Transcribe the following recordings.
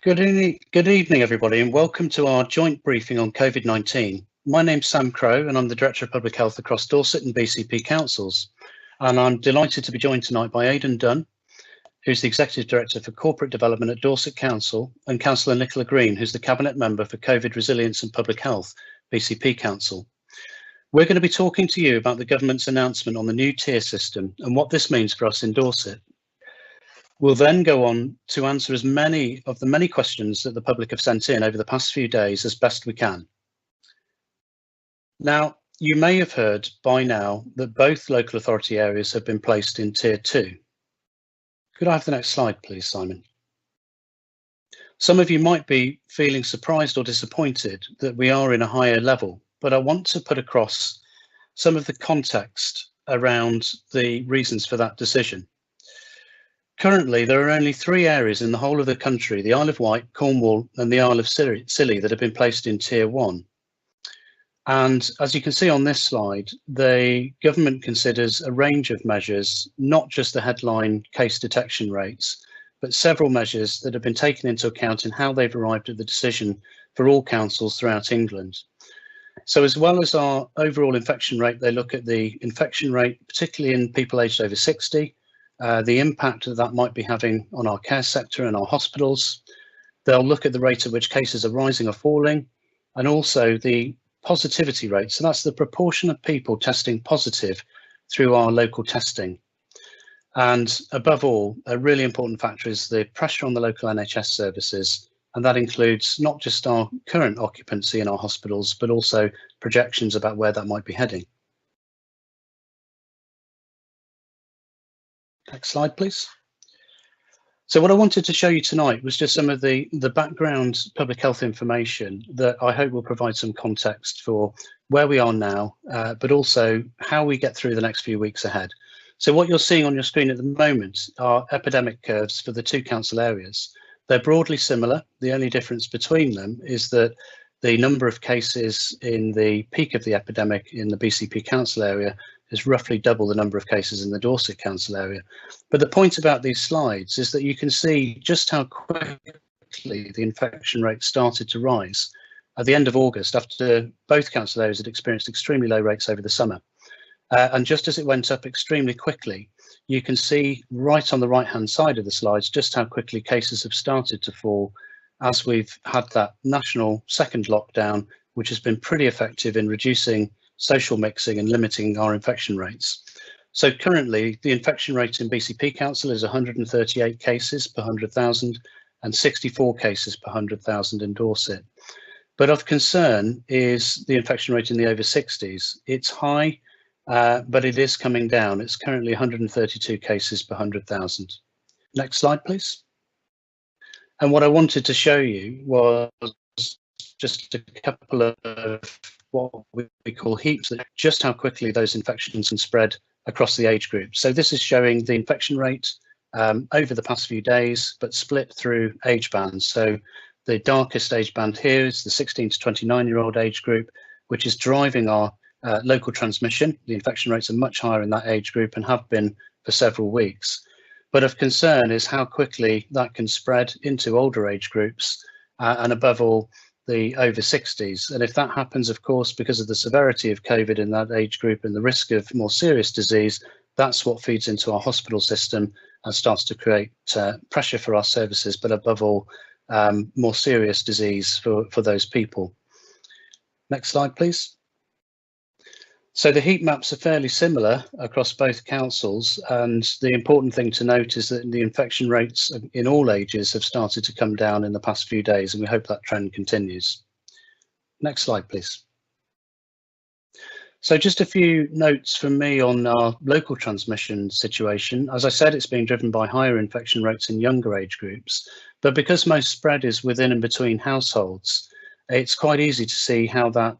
Good evening, everybody, and welcome to our joint briefing on COVID-19. My name's Sam Crowe, and I'm the Director of Public Health across Dorset and BCP Councils. And I'm delighted to be joined tonight by Aidan Dunn, who's the Executive Director for Corporate Development at Dorset Council, and Councillor Nicola Greene, who's the Cabinet Member for COVID Resilience and Public Health, BCP Council. We're going to be talking to you about the government's announcement on the new tier system and what this means for us in Dorset. We'll then go on to answer as many of the many questions that the public have sent in over the past few days as best we can. Now, you may have heard by now that both local authority areas have been placed in Tier 2. Could I have the next slide, please, Simon? Some of you might be feeling surprised or disappointed that we are in a higher level, but I want to put across some of the context around the reasons for that decision. Currently, there are only 3 areas in the whole of the country, the Isle of Wight, Cornwall and the Isle of Scilly, that have been placed in Tier 1. And as you can see on this slide, the government considers a range of measures, not just the headline case detection rates, but several measures that have been taken into account in how they've arrived at the decision for all councils throughout England. So as well as our overall infection rate, they look at the infection rate, particularly in people aged over 60, the impact that might be having on our care sector and our hospitals. They'll look at the rate at which cases are rising or falling, and also the positivity rate. So that's the proportion of people testing positive through our local testing. And above all, a really important factor is the pressure on the local NHS services. And that includes not just our current occupancy in our hospitals, but also projections about where that might be heading. Next slide, please. So what I wanted to show you tonight was just some of the background public health information that I hope will provide some context for where we are now, but also how we get through the next few weeks ahead. So what you're seeing on your screen at the moment are epidemic curves for the 2 council areas. They're broadly similar. The only difference between them is that the number of cases in the peak of the epidemic in the BCP Council area is roughly double the number of cases in the Dorset Council area. But the point about these slides is that you can see just how quickly the infection rate started to rise at the end of August, after both council areas had experienced extremely low rates over the summer. And just as it went up extremely quickly, you can see right on the right-hand side of the slides just how quickly cases have started to fall as we've had that national second lockdown, which has been pretty effective in reducing social mixing and limiting our infection rates. So currently, the infection rate in BCP Council is 138 cases per 100,000 and 64 cases per 100,000 in Dorset. But of concern is the infection rate in the over 60s. It's high, but it is coming down. It's currently 132 cases per 100,000. Next slide, please. And what I wanted to show you was just a couple of what we call heaps, just how quickly those infections can spread across the age group. So this is showing the infection rate over the past few days, but split through age bands. So the darkest age band here is the 16 to 29-year-old age group, which is driving our local transmission. The infection rates are much higher in that age group and have been for several weeks. But of concern is how quickly that can spread into older age groups and above all, the over 60s. And if that happens, of course, because of the severity of COVID in that age group and the risk of more serious disease, that's what feeds into our hospital system and starts to create pressure for our services, but above all, more serious disease for those people. Next slide, please. So the heat maps are fairly similar across both councils, and the important thing to note is that the infection rates in all ages have started to come down in the past few days, and we hope that trend continues. Next slide, please. So just a few notes from me on our local transmission situation. As I said, it's being driven by higher infection rates in younger age groups, but because most spread is within and between households, it's quite easy to see how that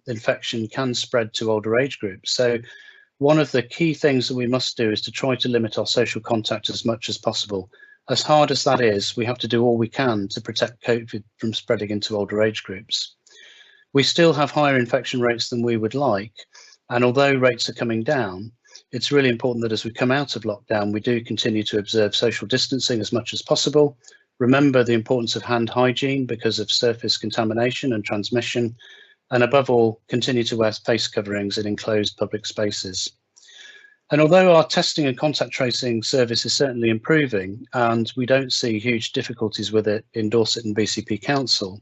infection can spread to older age groups. So one of the key things that we must do is to try to limit our social contact as much as possible. As hard as that is, we have to do all we can to protect COVID from spreading into older age groups. We still have higher infection rates than we would like, and although rates are coming down, it's really important that as we come out of lockdown, we do continue to observe social distancing as much as possible. Remember the importance of hand hygiene because of surface contamination and transmission, and above all, continue to wear face coverings in enclosed public spaces. And although our testing and contact tracing service is certainly improving, and we don't see huge difficulties with it in Dorset and BCP Council,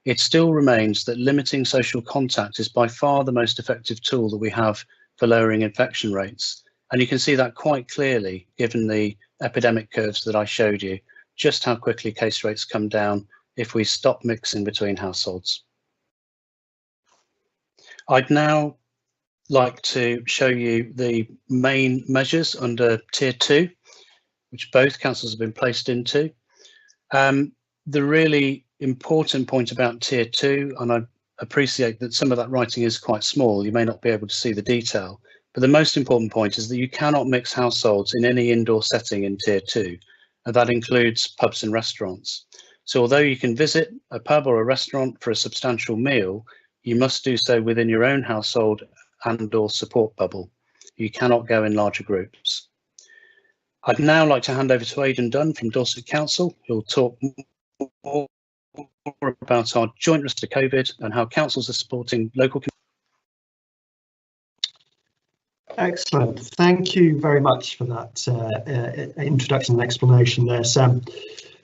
it still remains that limiting social contact is by far the most effective tool that we have for lowering infection rates. And you can see that quite clearly, given the epidemic curves that I showed you, just how quickly case rates come down if we stop mixing between households. I'd now like to show you the main measures under Tier 2, which both councils have been placed into. The really important point about Tier 2, and I appreciate that some of that writing is quite small, you may not be able to see the detail, but the most important point is that you cannot mix households in any indoor setting in Tier 2, and that includes pubs and restaurants. So although you can visit a pub or a restaurant for a substantial meal, you must do so within your own household and/or support bubble. You cannot go in larger groups. I'd now like to hand over to Aidan Dunn from Dorset Council, who'll talk more about our joint risk to COVID and how councils are supporting local communities. Excellent. Thank you very much for that introduction and explanation there, Sam.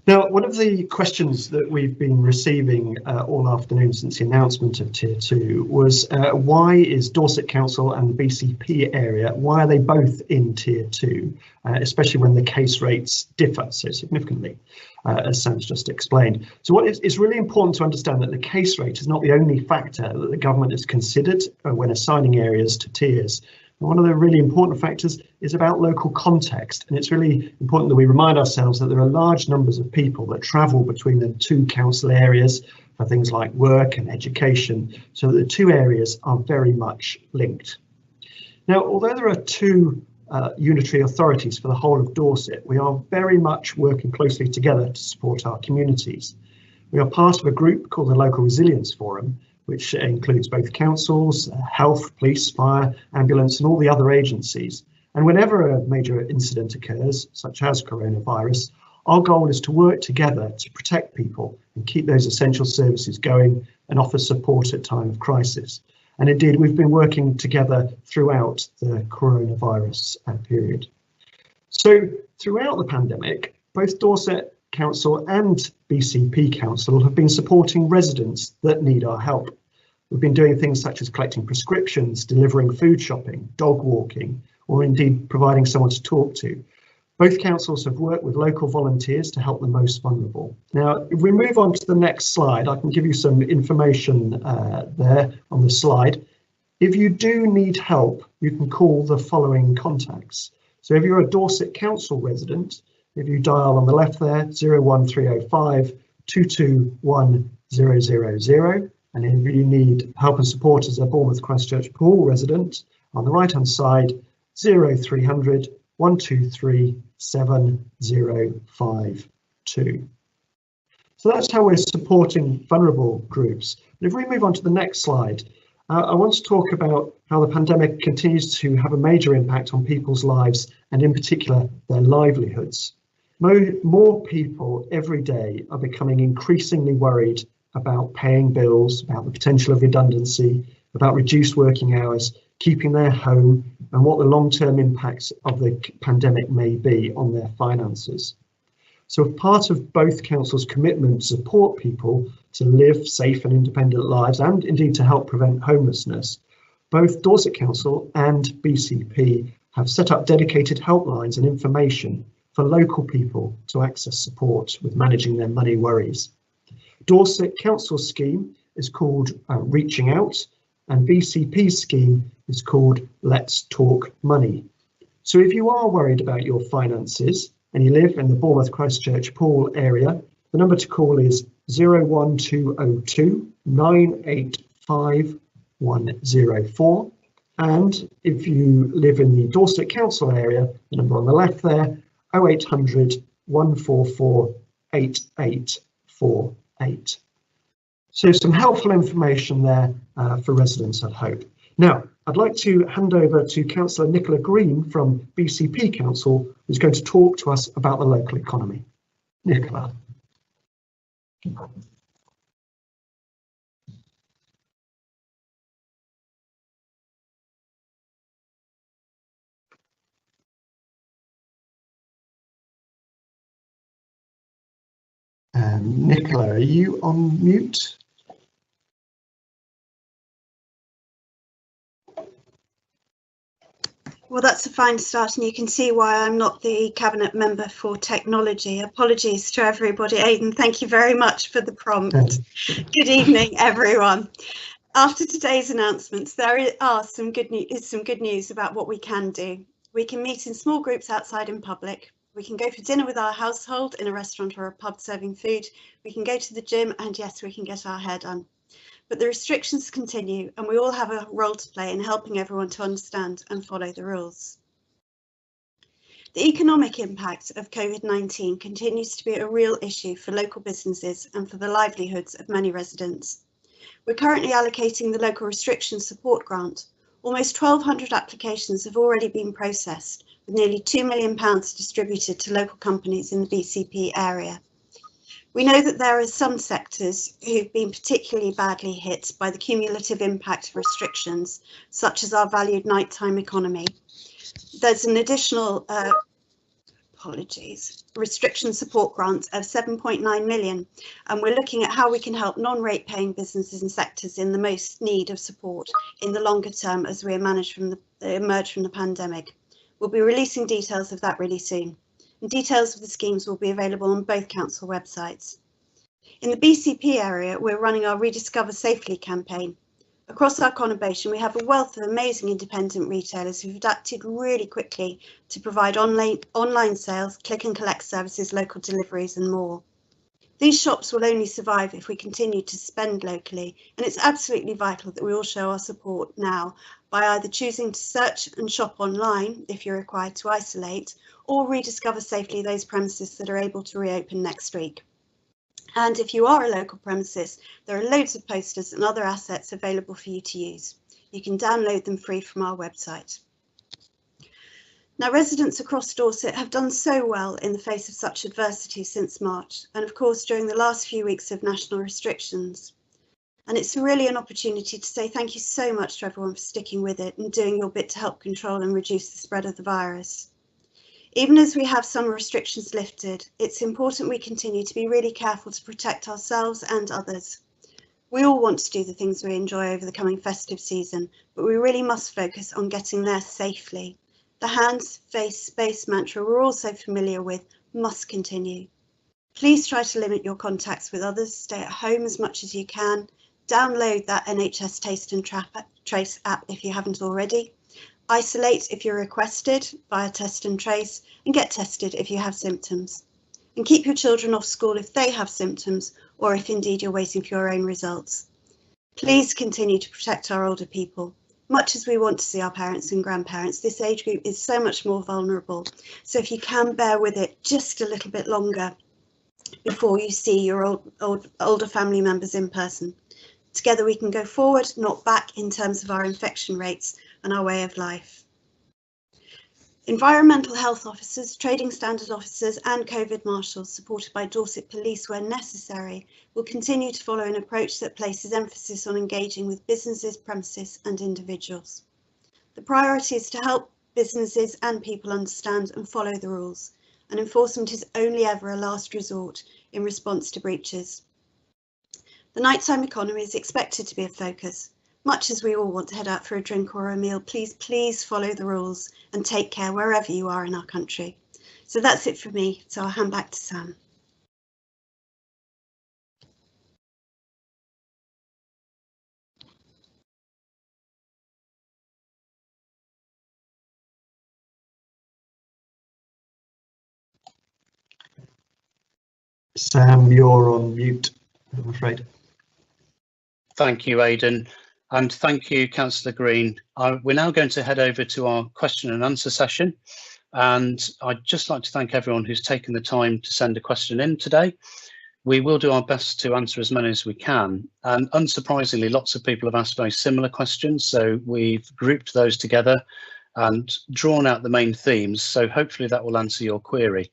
Now, one of the questions that we've been receiving all afternoon since the announcement of Tier 2 was why is Dorset Council and the BCP area, why are they both in Tier 2, especially when the case rates differ so significantly, as Sam's just explained. So it's really important to understand that the case rate is not the only factor that the government has considered when assigning areas to tiers. One of the really important factors is about local context, and it's really important that we remind ourselves that there are large numbers of people that travel between the two council areas for things like work and education, so that the two areas are very much linked. Now, although there are two unitary authorities for the whole of Dorset, we are very much working closely together to support our communities. We are part of a group called the Local Resilience Forum, which includes both councils, health, police, fire, ambulance, and all the other agencies. And whenever a major incident occurs, such as coronavirus, our goal is to work together to protect people and keep those essential services going and offer support at time of crisis. And indeed, we've been working together throughout the coronavirus period. So throughout the pandemic, both Dorset Council and BCP Council have been supporting residents that need our help. We've been doing things such as collecting prescriptions, delivering food shopping, dog walking, or indeed providing someone to talk to. Both councils have worked with local volunteers to help the most vulnerable. Now, if we move on to the next slide, I can give you some information there on the slide. If you do need help, you can call the following contacts. So if you're a Dorset Council resident, if you dial on the left there, 01305 221 000, and if you need help and support as a Bournemouth Christchurch Pool resident, on the right hand side, 0300 123 7052. So that's how we're supporting vulnerable groups. And if we move on to the next slide, I want to talk about how the pandemic continues to have a major impact on people's lives and in particular their livelihoods. More people every day are becoming increasingly worried about paying bills, about the potential of redundancy, about reduced working hours, keeping their home, and what the long-term impacts of the pandemic may be on their finances. So as part of both councils' commitment to support people to live safe and independent lives, and indeed to help prevent homelessness, both Dorset Council and BCP have set up dedicated helplines and information for local people to access support with managing their money worries. Dorset Council scheme is called Reaching Out, and BCP's scheme is called Let's Talk Money. So if you are worried about your finances and you live in the Bournemouth Christchurch Pool area, the number to call is 01202 985 104. And if you live in the Dorset Council area, the number on the left there, 0800 144 8848. So some helpful information there for residents, I hope. Now, I'd like to hand over to Councillor Nicola Greene from BCP Council, who's going to talk to us about the local economy. Nicola. Nicola, are you on mute? Well, that's a fine start, and you can see why I'm not the Cabinet Member for Technology. Apologies to everybody. Aidan, thank you very much for the prompt. Good evening, everyone. After today's announcements, there are some good news about what we can do. We can meet in small groups outside in public. We can go for dinner with our household in a restaurant or a pub serving food. We can go to the gym, and yes, we can get our hair done. But the restrictions continue, and we all have a role to play in helping everyone to understand and follow the rules. The economic impact of COVID-19 continues to be a real issue for local businesses and for the livelihoods of many residents. We're currently allocating the local restriction support grant. Almost 1,200 applications have already been processed, with nearly £2 million distributed to local companies in the BCP area. We know that there are some sectors who've been particularly badly hit by the cumulative impact of restrictions, such as our valued nighttime economy. There's an additional restriction support grant of 7.9 million, and we're looking at how we can help non-rate paying businesses and sectors in the most need of support in the longer term as we emerge from the pandemic. We'll be releasing details of that really soon. And details of the schemes will be available on both council websites. In the BCP area, we're running our Rediscover Safely campaign. Across our conurbation, we have a wealth of amazing independent retailers who've adapted really quickly to provide online sales, click and collect services, local deliveries and more. These shops will only survive if we continue to spend locally, and it's absolutely vital that we all show our support now by either choosing to search and shop online if you're required to isolate, or rediscover safely those premises that are able to reopen next week. And if you are a local premises, there are loads of posters and other assets available for you to use. You can download them free from our website. Now, residents across Dorset have done so well in the face of such adversity since March, and of course during the last few weeks of national restrictions. And it's really an opportunity to say thank you so much to everyone for sticking with it and doing your bit to help control and reduce the spread of the virus. Even as we have some restrictions lifted, it's important we continue to be really careful to protect ourselves and others. We all want to do the things we enjoy over the coming festive season, but we really must focus on getting there safely. The hands, face, space mantra we're all so familiar with must continue. Please try to limit your contacts with others, stay at home as much as you can, download that NHS Taste and Trace app if you haven't already, isolate if you're requested via Test and Trace, and get tested if you have symptoms. And keep your children off school if they have symptoms or if indeed you're waiting for your own results. Please continue to protect our older people. Much as we want to see our parents and grandparents, this age group is so much more vulnerable. So if you can bear with it just a little bit longer before you see your older family members in person. Together we can go forward, not back in terms of our infection rates and our way of life. Environmental health officers, trading standard officers and COVID marshals, supported by Dorset Police where necessary, will continue to follow an approach that places emphasis on engaging with businesses, premises and individuals. The priority is to help businesses and people understand and follow the rules, and enforcement is only ever a last resort in response to breaches. The nighttime economy is expected to be a focus. Much as we all want to head out for a drink or a meal, please follow the rules and take care wherever you are in our country. So that's it for me, so I'll hand back to Sam. Sam, you're on mute, I'm afraid. Thank you, Aidan, and thank you, Councillor Greene. We're now going to head over to our question and answer session, and I'd just like to thank everyone who's taken the time to send a question in today. We will do our best to answer as many as we can, and unsurprisingly, lots of people have asked very similar questions, so we've grouped those together and drawn out the main themes, so hopefully that will answer your query.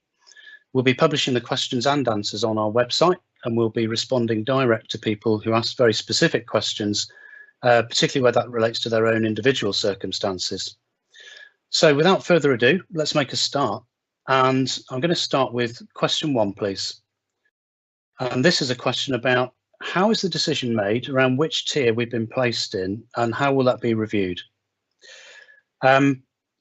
We'll be publishing the questions and answers on our website, and we'll be responding direct to people who ask very specific questions, particularly where that relates to their own individual circumstances. So without further ado, let's make a start. And I'm going to start with question 1, please. And this is a question about how is the decision made around which tier we've been placed in, and how will that be reviewed?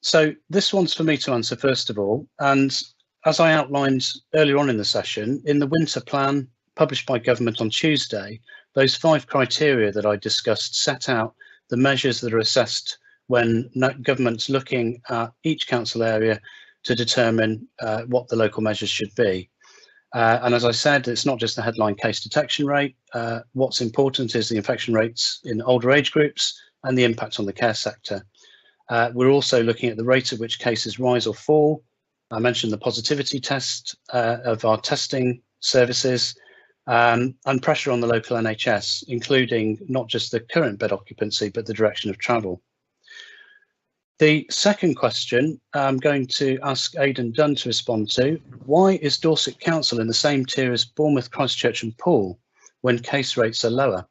So this one's for me to answer first of all, and as I outlined earlier on in the session, in the winter plan published by government on Tuesday, those 5 criteria that I discussed set out the measures that are assessed when government's looking at each council area to determine what the local measures should be. And as I said, it's not just the headline case detection rate. What's important is the infection rates in older age groups and the impact on the care sector. We're also looking at the rate at which cases rise or fall. I mentioned the positivity test of our testing services, and pressure on the local NHS, including not just the current bed occupancy, but the direction of travel. The second question I'm going to ask Aidan Dunn to respond to. Why is Dorset Council in the same tier as Bournemouth, Christchurch and Poole when case rates are lower?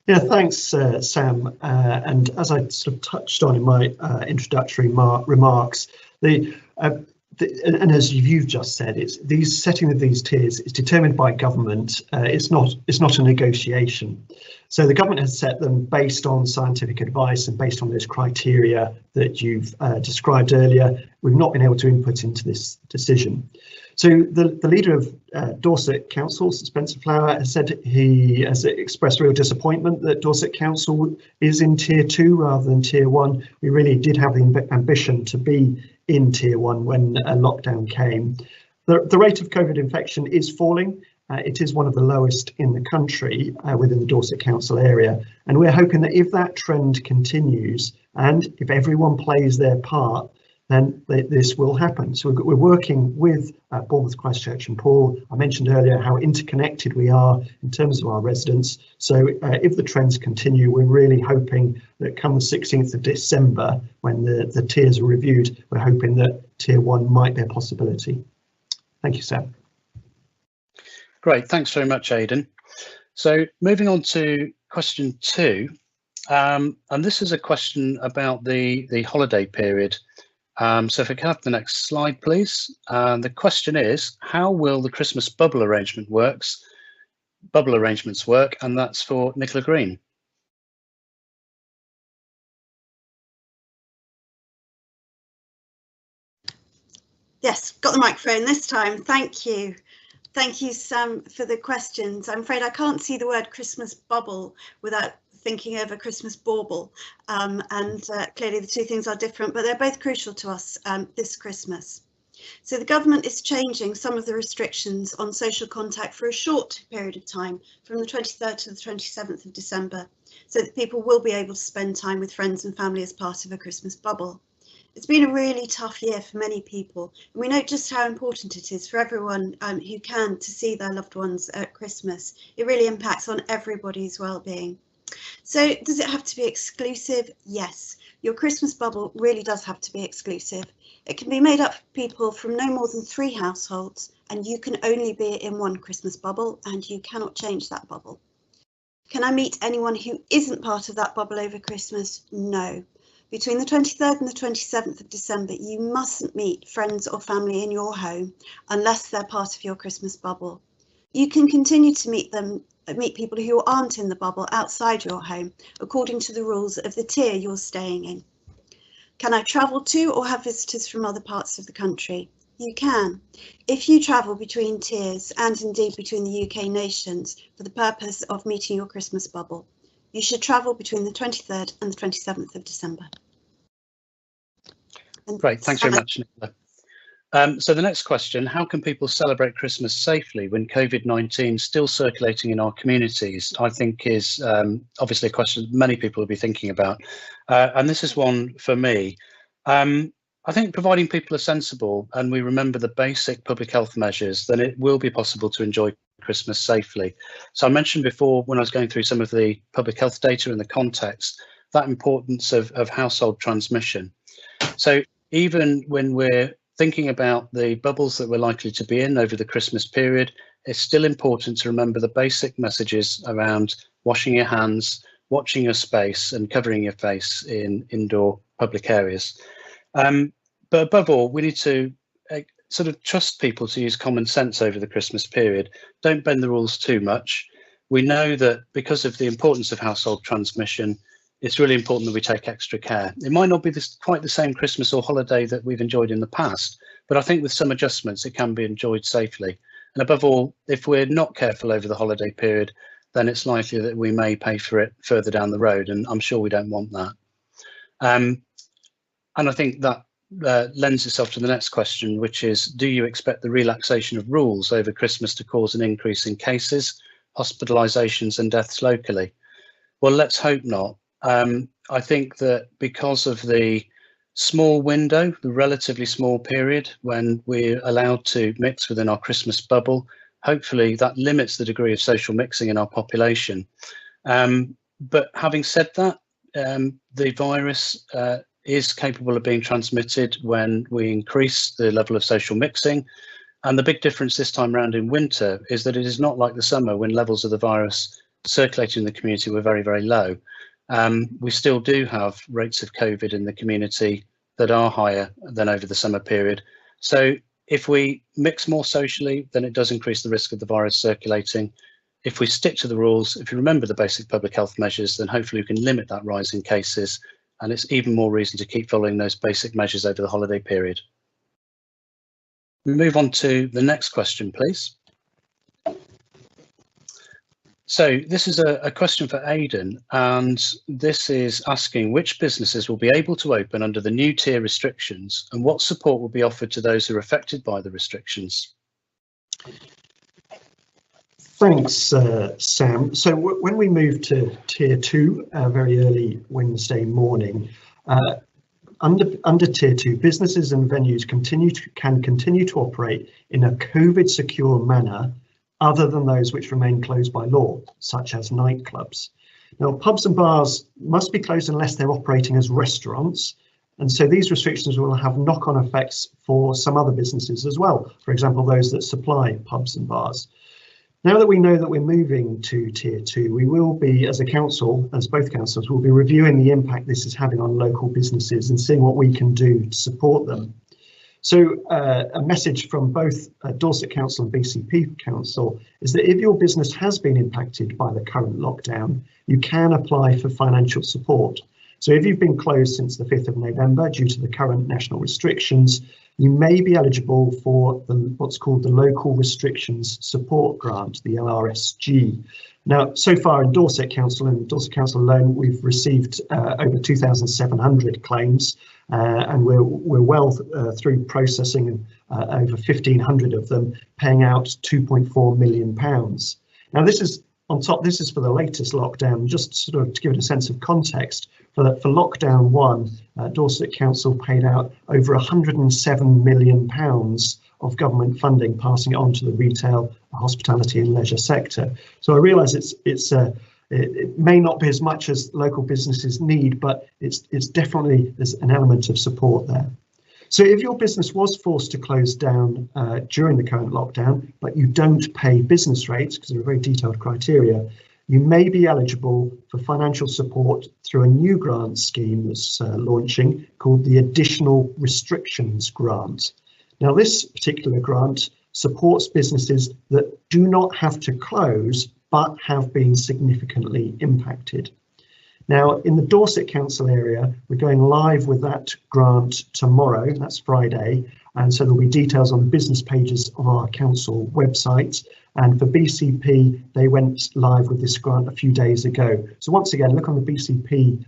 Yeah, thanks, Sam. And as I sort of touched on in my introductory remarks, and as you've just said, it's these setting of these tiers is determined by government. It's not a negotiation. So the government has set them based on scientific advice and based on those criteria that you've described earlier. We've not been able to input into this decision. So the leader of Dorset Council, Spencer Flower, has said he has expressed real disappointment that Dorset Council is in tier 2 rather than tier 1. We really did have the ambition to be in tier 1 when a lockdown came. The rate of COVID infection is falling. It is one of the lowest in the country within the Dorset Council area. And we're hoping that if that trend continues and if everyone plays their part, then this will happen. So we're working with Bournemouth, Christchurch and Poole. I mentioned earlier how interconnected we are in terms of our residents. So if the trends continue, we're really hoping that come the 16th of December, when the tiers are reviewed, we're hoping that tier 1 might be a possibility. Thank you, Sam. Great, thanks very much, Aidan. So moving on to question 2, and this is a question about the holiday period. So if I can have the next slide, please. The question is, how will the Christmas bubble arrangements work? And that's for Nicola Greene. Yes, got the microphone this time. Thank you. Thank you, Sam, for the questions. I'm afraid I can't see the word Christmas bubble without thinking of a Christmas bauble, and clearly the two things are different, but they're both crucial to us this Christmas. So the government is changing some of the restrictions on social contact for a short period of time, from the 23rd to the 27th of December, so that people will be able to spend time with friends and family as part of a Christmas bubble. It's been a really tough year for many people, and we know just how important it is for everyone who can to see their loved ones at Christmas. It really impacts on everybody's well-being. So does it have to be exclusive? Yes, your Christmas bubble really does have to be exclusive. It can be made up of people from no more than 3 households, and you can only be in one Christmas bubble and you cannot change that bubble. Can I meet anyone who isn't part of that bubble over Christmas? No. Between the 23rd and the 27th of December, you mustn't meet friends or family in your home unless they're part of your Christmas bubble. You can continue to meet people who aren't in the bubble outside your home, according to the rules of the tier you're staying in. Can I travel to or have visitors from other parts of the country? You can. If you travel between tiers and indeed between the UK nations for the purpose of meeting your Christmas bubble, you should travel between the 23rd and the 27th of December. Great, thanks very much, Nicola. So the next question, how can people celebrate Christmas safely when COVID-19 is still circulating in our communities? I think is obviously a question many people will be thinking about. And this is one for me. I think providing people are sensible and we remember the basic public health measures, then it will be possible to enjoy Christmas safely. So I mentioned before when I was going through some of the public health data in the context, that importance of household transmission. So even when we're thinking about the bubbles that we're likely to be in over the Christmas period, it's still important to remember the basic messages around washing your hands, watching your space and covering your face in indoor public areas. But above all, we need to sort of trust people to use common sense over the Christmas period. Don't bend the rules too much. We know that because of the importance of household transmission, it's really important that we take extra care. It might not be quite the same Christmas or holiday that we've enjoyed in the past, but I think with some adjustments, it can be enjoyed safely. And above all, if we're not careful over the holiday period, then it's likely that we may pay for it further down the road, and I'm sure we don't want that. And I think that lends itself to the next question, which is, do you expect the relaxation of rules over Christmas to cause an increase in cases, hospitalisations and deaths locally? Well, let's hope not. I think that because of the small window, the relatively small period when we're allowed to mix within our Christmas bubble, hopefully that limits the degree of social mixing in our population. But having said that, the virus is capable of being transmitted when we increase the level of social mixing. And the big difference this time around in winter is that it is not like the summer when levels of the virus circulating in the community were very, very low. We still do have rates of COVID in the community that are higher than over the summer period. So if we mix more socially, then it does increase the risk of the virus circulating. If we stick to the rules, if you remember the basic public health measures, then hopefully we can limit that rise in cases. And it's even more reason to keep following those basic measures over the holiday period. We move on to the next question, please. So this is a question for Aidan, and this is asking which businesses will be able to open under the new tier restrictions and what support will be offered to those who are affected by the restrictions. Thanks, Sam. So when we moved to Tier 2 very early Wednesday morning, under Tier 2, businesses and venues can continue to operate in a COVID secure manner other than those which remain closed by law, such as nightclubs. Now, pubs and bars must be closed unless they're operating as restaurants, and so these restrictions will have knock-on effects for some other businesses as well, for example, those that supply pubs and bars. Now that we know that we're moving to Tier 2, we will be, as a council, as both councils, will be reviewing the impact this is having on local businesses and seeing what we can do to support them. So a message from both Dorset Council and BCP Council is that if your business has been impacted by the current lockdown, you can apply for financial support. So if you've been closed since the 5th of November due to the current national restrictions, you may be eligible for what's called the Local Restrictions Support Grant, the LRSG. Now, so far in Dorset Council and Dorset Council alone, we've received over 2,700 claims, and we're well through processing over 1,500 of them, paying out £2.4 million. Now, this is on top. This is for the latest lockdown. Just sort of to give it a sense of context, for lockdown 1, Dorset Council paid out over £107 million of government funding, passing it on to the retail, hospitality and leisure sector. So I realise it may not be as much as local businesses need, but it's definitely, there's an element of support there. So if your business was forced to close down during the current lockdown, but you don't pay business rates, because there are very detailed criteria, you may be eligible for financial support through a new grant scheme that's launching called the Additional Restrictions Grant. Now, this particular grant supports businesses that do not have to close, but have been significantly impacted. Now, in the Dorset Council area, we're going live with that grant tomorrow, that's Friday, and so there'll be details on the business pages of our council website. And for BCP, they went live with this grant a few days ago. So once again, look on the BCP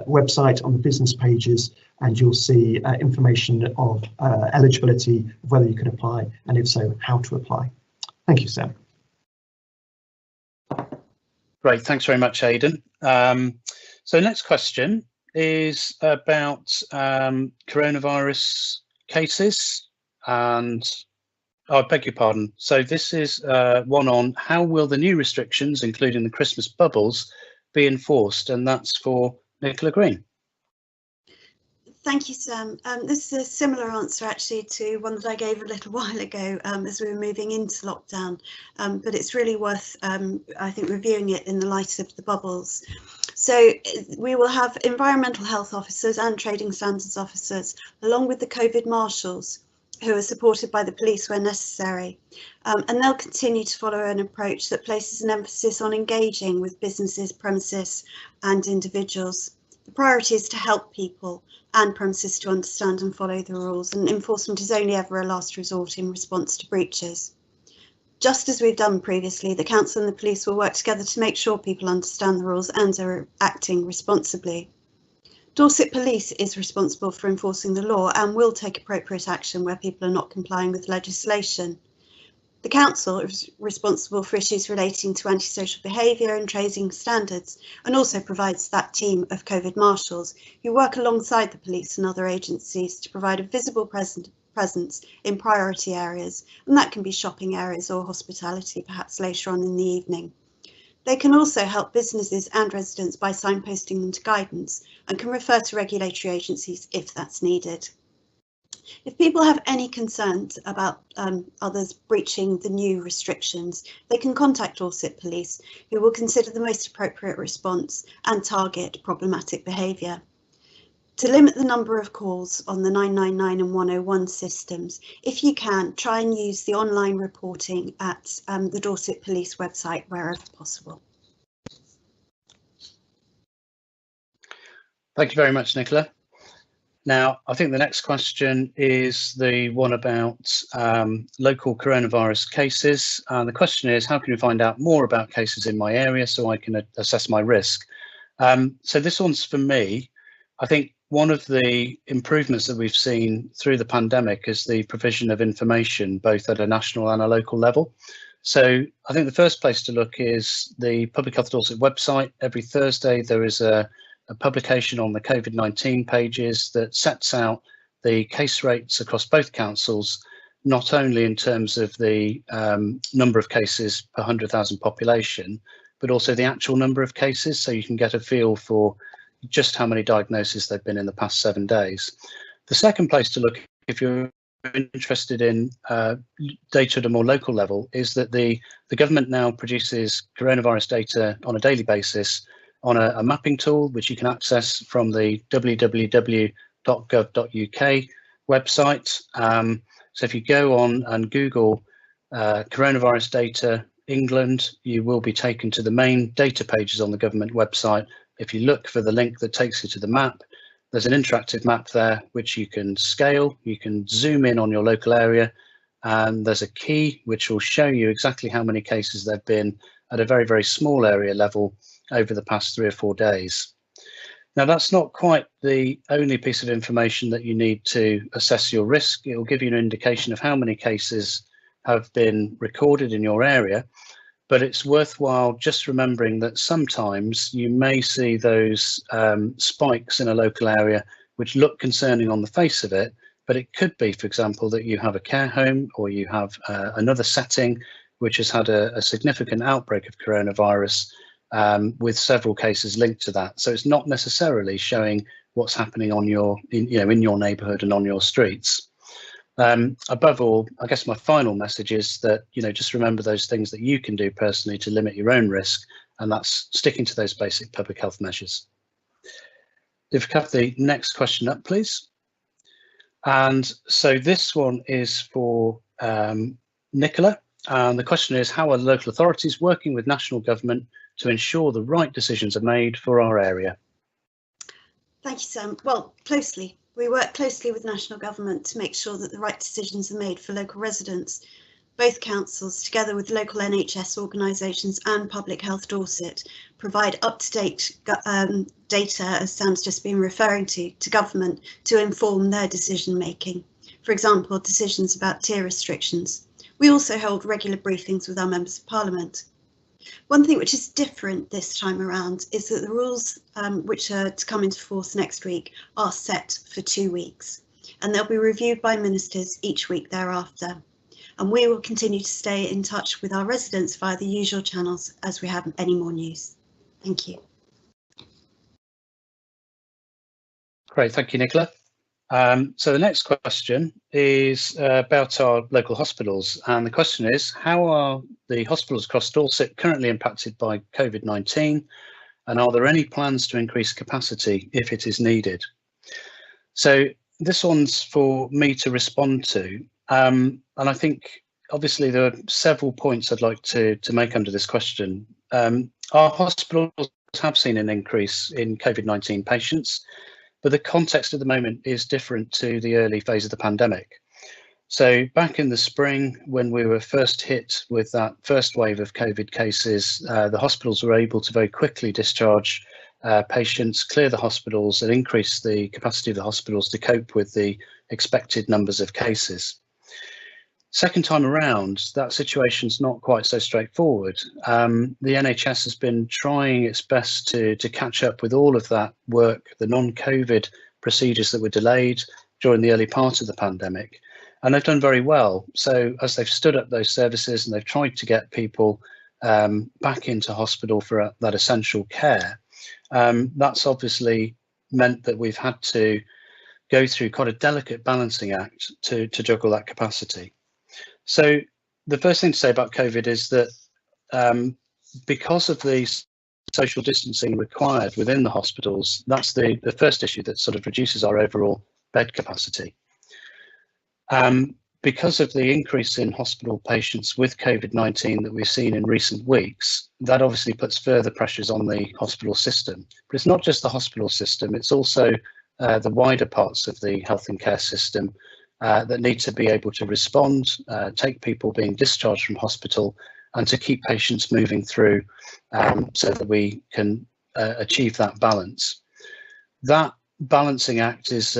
website on the business pages, and you'll see information of eligibility, of whether you can apply, and if so, how to apply. Thank you, Sam. Great, thanks very much, Aidan. So next question is about coronavirus cases, and I beg your pardon. So this is one on how will the new restrictions, including the Christmas bubbles, be enforced, and that's for Nicola Greene. Thank you, Sam. This is a similar answer actually to one that I gave a little while ago as we were moving into lockdown, but it's really worth, I think, reviewing it in the light of the bubbles. So we will have environmental health officers and trading standards officers, along with the COVID marshals, who are supported by the police where necessary. And they'll continue to follow an approach that places an emphasis on engaging with businesses, premises and individuals. The priority is to help people and premises to understand and follow the rules, and enforcement is only ever a last resort in response to breaches. Just as we've done previously, the council and the police will work together to make sure people understand the rules and are acting responsibly. Dorset Police is responsible for enforcing the law and will take appropriate action where people are not complying with legislation. The council is responsible for issues relating to antisocial behaviour and trading standards, and also provides that team of COVID marshals who work alongside the police and other agencies to provide a visible presence in priority areas, and that can be shopping areas or hospitality, perhaps later on in the evening. They can also help businesses and residents by signposting them to guidance, and can refer to regulatory agencies if that's needed. If people have any concerns about others breaching the new restrictions, they can contact Dorset Police, who will consider the most appropriate response and target problematic behaviour. To limit the number of calls on the 999 and 101 systems, if you can, try and use the online reporting at the Dorset Police website wherever possible. Thank you very much, Nicola. Now, I think the next question is the one about local coronavirus cases. The question is, how can you find out more about cases in my area so I can assess my risk? So this one's for me. I think one of the improvements that we've seen through the pandemic is the provision of information, both at a national and a local level. So I think the first place to look is the Public Health Dorset website. Every Thursday there is a publication on the COVID-19 pages that sets out the case rates across both councils, not only in terms of the number of cases per 100,000 population, but also the actual number of cases, so you can get a feel for just how many diagnoses there've been in the past 7 days. The second place to look, if you're interested in data at a more local level, is that the government now produces coronavirus data on a daily basis on a mapping tool, which you can access from the www.gov.uk website. So if you go on and Google coronavirus data England, you will be taken to the main data pages on the government website. If you look for the link that takes you to the map, there's an interactive map there which you can scale, you can zoom in on your local area, and there's a key which will show you exactly how many cases there have been at a very, very small area level over the past 3 or 4 days. Now, that's not quite the only piece of information that you need to assess your risk. It will give you an indication of how many cases have been recorded in your area, but it's worthwhile just remembering that sometimes you may see those spikes in a local area which look concerning on the face of it, but it could be, for example, that you have a care home or you have another setting which has had a significant outbreak of coronavirus, with several cases linked to that. So it's not necessarily showing what's happening on your, in your neighbourhood and on your streets. Above all, I guess my final message is that, just remember those things that you can do personally to limit your own risk, and that's sticking to those basic public health measures. If we have the next question up, please. And so this one is for Nicola. And the question is, how are local authorities working with national government to ensure the right decisions are made for our area? Thank you, Sam. Well, closely. We work closely with national government to make sure that the right decisions are made for local residents. Both councils, together with local NHS organisations and Public Health Dorset, provide up-to-date data, as Sam's just been referring to government to inform their decision making. For example, decisions about tier restrictions. We also hold regular briefings with our members of Parliament. One thing which is different this time around is that the rules which are to come into force next week are set for 2 weeks, and they'll be reviewed by ministers each week thereafter. And we will continue to stay in touch with our residents via the usual channels as we have any more news. Thank you. Great, thank you, Nicola. So the next question is about our local hospitals, and the question is, how are the hospitals across Dorset currently impacted by COVID-19, and are there any plans to increase capacity if it is needed? So this one's for me to respond to, and I think obviously there are several points I'd like to make under this question. Our hospitals have seen an increase in COVID-19 patients, but the context at the moment is different to the early phase of the pandemic. So back in the spring, when we were first hit with that first wave of COVID cases, the hospitals were able to very quickly discharge patients, clear the hospitals, and increase the capacity of the hospitals to cope with the expected numbers of cases. Second time around, that situation's not quite so straightforward. The NHS has been trying its best to catch up with all of that work, the non-COVID procedures that were delayed during the early part of the pandemic, and they've done very well. So as they've stood up those services and they've tried to get people back into hospital for that essential care, that's obviously meant that we've had to go through quite a delicate balancing act to juggle that capacity. So the first thing to say about COVID is that because of the social distancing required within the hospitals, that's the first issue that sort of reduces our overall bed capacity. Because of the increase in hospital patients with COVID-19 that we've seen in recent weeks, that obviously puts further pressures on the hospital system. But it's not just the hospital system, it's also the wider parts of the health and care system that need to be able to respond, take people being discharged from hospital, and to keep patients moving through so that we can achieve that balance. That balancing act is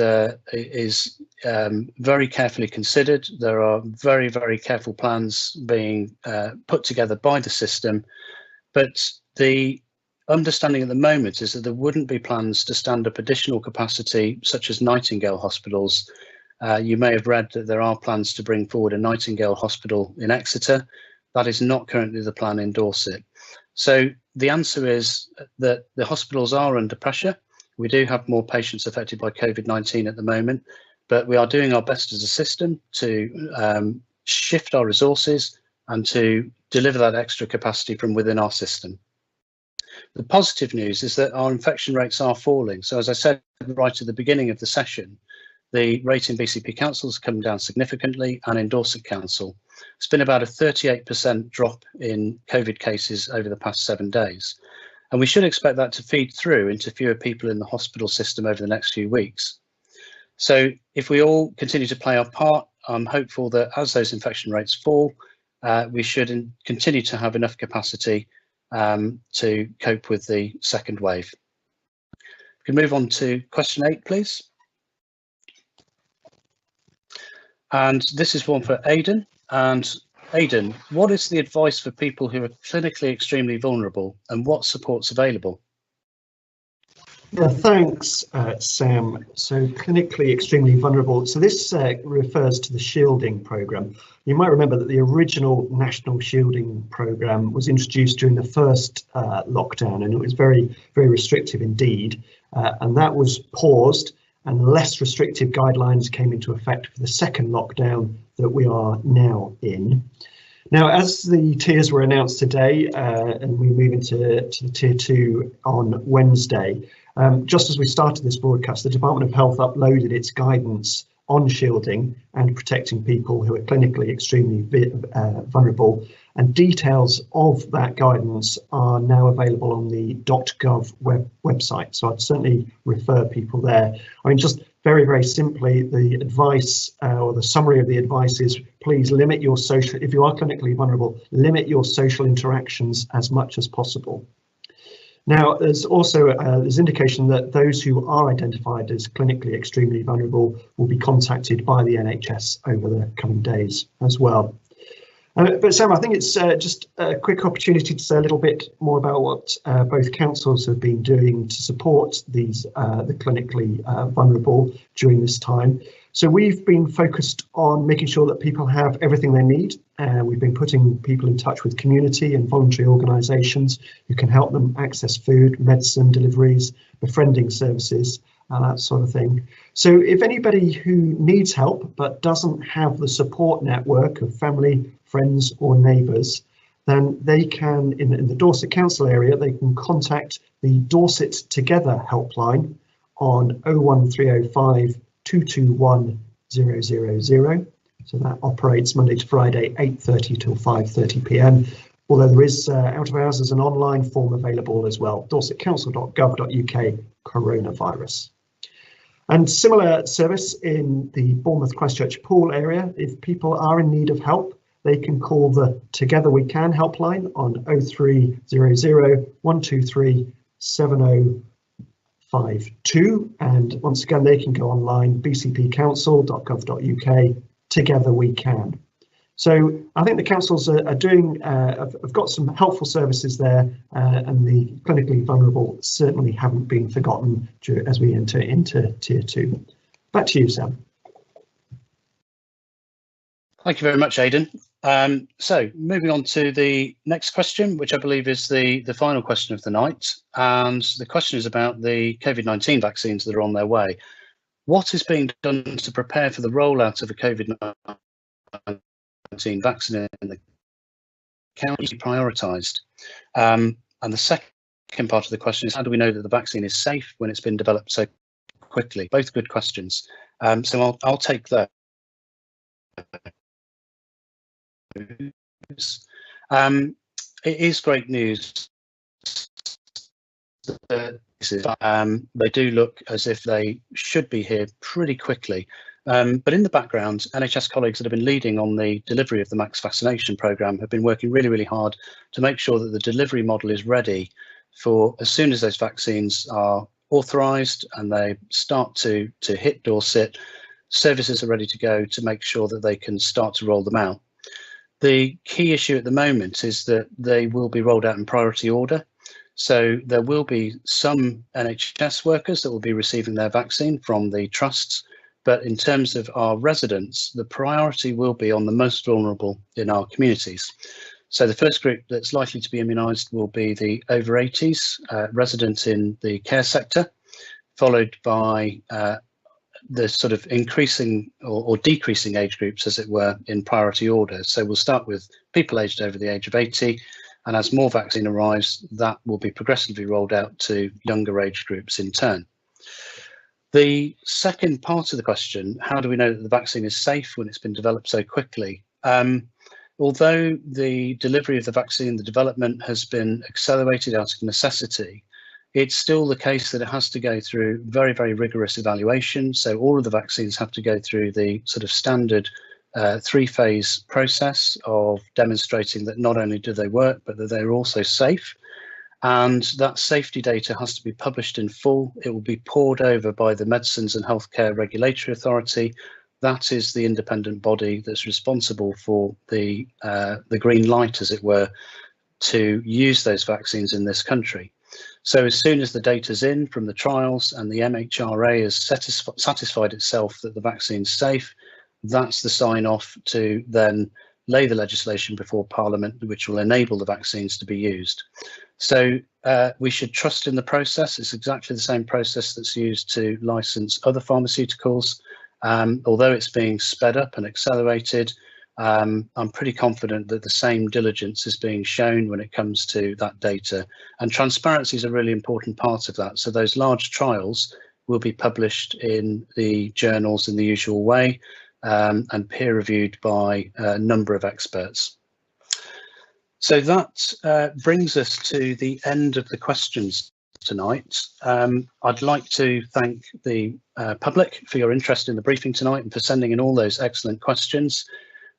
very carefully considered. There are very, very careful plans being put together by the system, but the understanding at the moment is that there wouldn't be plans to stand up additional capacity such as Nightingale hospitals. You may have read that there are plans to bring forward a Nightingale hospital in Exeter. That is not currently the plan in Dorset. So the answer is that the hospitals are under pressure. We do have more patients affected by COVID-19 at the moment, but we are doing our best as a system to shift our resources and to deliver that extra capacity from within our system. The positive news is that our infection rates are falling. So as I said right at the beginning of the session, the rate in BCP Council has come down significantly, and in Dorset Council, it's been about a 38% drop in COVID cases over the past 7 days. And we should expect that to feed through into fewer people in the hospital system over the next few weeks. So if we all continue to play our part, I'm hopeful that as those infection rates fall, we should continue to have enough capacity to cope with the second wave. We can move on to question 8, please. And this is one for Aidan. And Aidan, what is the advice for people who are clinically extremely vulnerable, and what support's available? Yeah, thanks, Sam. So clinically extremely vulnerable. So this refers to the shielding programme. You might remember that the original national shielding programme was introduced during the first lockdown, and it was very, very restrictive indeed. And that was paused, and less restrictive guidelines came into effect for the second lockdown that we are now in. Now, as the tiers were announced today, and we move into the tier 2 on Wednesday, just as we started this broadcast, the Department of Health uploaded its guidance on shielding and protecting people who are clinically extremely vulnerable, and details of that guidance are now available on the .gov website. So I'd certainly refer people there. I mean, just very, very simply, the advice or the summary of the advice is, please limit your social, if you are clinically vulnerable, limit your social interactions as much as possible. Now, there's also there's indication that those who are identified as clinically extremely vulnerable will be contacted by the NHS over the coming days as well. But Sam, I think it's just a quick opportunity to say a little bit more about what both councils have been doing to support these the clinically vulnerable during this time. So we've been focused on making sure that people have everything they need. We've been putting people in touch with community and voluntary organisations who can help them access food, medicine deliveries, befriending services, and that sort of thing. So if anybody who needs help but doesn't have the support network of family, friends or neighbours, then they can, in the Dorset Council area, they can contact the Dorset Together helpline on 01305 221 000. So that operates Monday to Friday, 8:30 till 5:30 p.m. Although there is out of hours as an online form available as well, dorsetcouncil.gov.uk coronavirus. And similar service in the Bournemouth Christchurch Poole area. If people are in need of help, they can call the Together We Can helpline on 0300 123 7052. And once again, they can go online, bcpcouncil.gov.uk, Together We Can. So I think the councils are doing, have got some helpful services there, and the clinically vulnerable certainly haven't been forgotten as we enter into Tier 2. Back to you, Sam. Thank you very much, Aidan. So moving on to the next question, which I believe is the final question of the night. And the question is about the COVID-19 vaccines that are on their way. What is being done to prepare for the rollout of a COVID-19 vaccine in the county prioritised? And the second part of the question is, how do we know that the vaccine is safe when it's been developed so quickly? Both good questions. So I'll take that. It is great news. They do look as if they should be here pretty quickly. But in the background, NHS colleagues that have been leading on the delivery of the Max vaccination programme have been working really, really hard to make sure that the delivery model is ready for as soon as those vaccines are authorised and they start to hit Dorset, services are ready to go to make sure that they can start to roll them out. The key issue at the moment is that they will be rolled out in priority order. So there will be some NHS workers that will be receiving their vaccine from the trusts. But in terms of our residents, the priority will be on the most vulnerable in our communities. So the first group that's likely to be immunised will be the over 80s residents in the care sector, followed by the sort of increasing or decreasing age groups, as it were, in priority order. So we'll start with people aged over the age of 80, and as more vaccine arrives, that will be progressively rolled out to younger age groups in turn. The second part of the question, how do we know that the vaccine is safe when it's been developed so quickly? Although the delivery of the vaccine, the development has been accelerated out of necessity, it's still the case that it has to go through very, very rigorous evaluation. So all of the vaccines have to go through the sort of standard three-phase process of demonstrating that not only do they work, but that they're also safe. And that safety data has to be published in full. It will be pored over by the Medicines and Healthcare Regulatory Authority. That is the independent body that's responsible for the green light, as it were, to use those vaccines in this country. So as soon as the data's in from the trials and the MHRA has satisfied itself that the vaccine's safe, that's the sign off to then lay the legislation before Parliament, which will enable the vaccines to be used. So we should trust in the process. It's exactly the same process that's used to license other pharmaceuticals. Although it's being sped up and accelerated, I'm pretty confident that the same diligence is being shown when it comes to that data, and transparency is a really important part of that. So those large trials will be published in the journals in the usual way, and peer reviewed by a number of experts. So that brings us to the end of the questions tonight. I'd like to thank the public for your interest in the briefing tonight and for sending in all those excellent questions.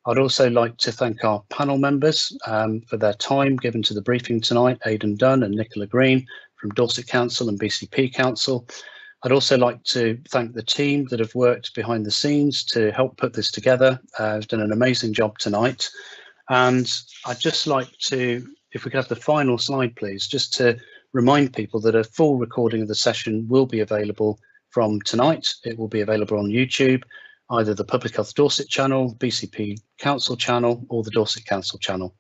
I'd also like to thank our panel members for their time given to the briefing tonight, Aidan Dunn and Nicola Greene from Dorset Council and BCP Council. I'd also like to thank the team that have worked behind the scenes to help put this together. Have done an amazing job tonight. And I'd just like to, if we could have the final slide, please, just to remind people that a full recording of the session will be available from tonight. It will be available on YouTube, either the Public Health Dorset channel, BCP Council channel, or the Dorset Council channel.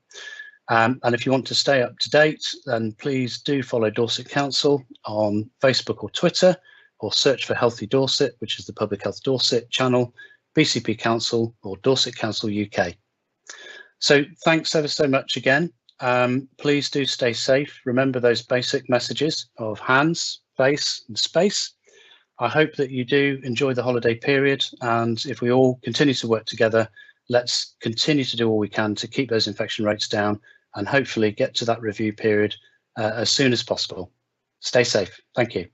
And if you want to stay up to date, then please do follow Dorset Council on Facebook or Twitter. or search for Healthy Dorset, which is the Public Health Dorset channel, BCP Council or Dorset Council UK. So thanks ever so much again. Please do stay safe. Remember those basic messages of hands, face and space. I hope that you do enjoy the holiday period, and if we all continue to work together, let's continue to do all we can to keep those infection rates down and hopefully get to that review period as soon as possible. Stay safe. Thank you.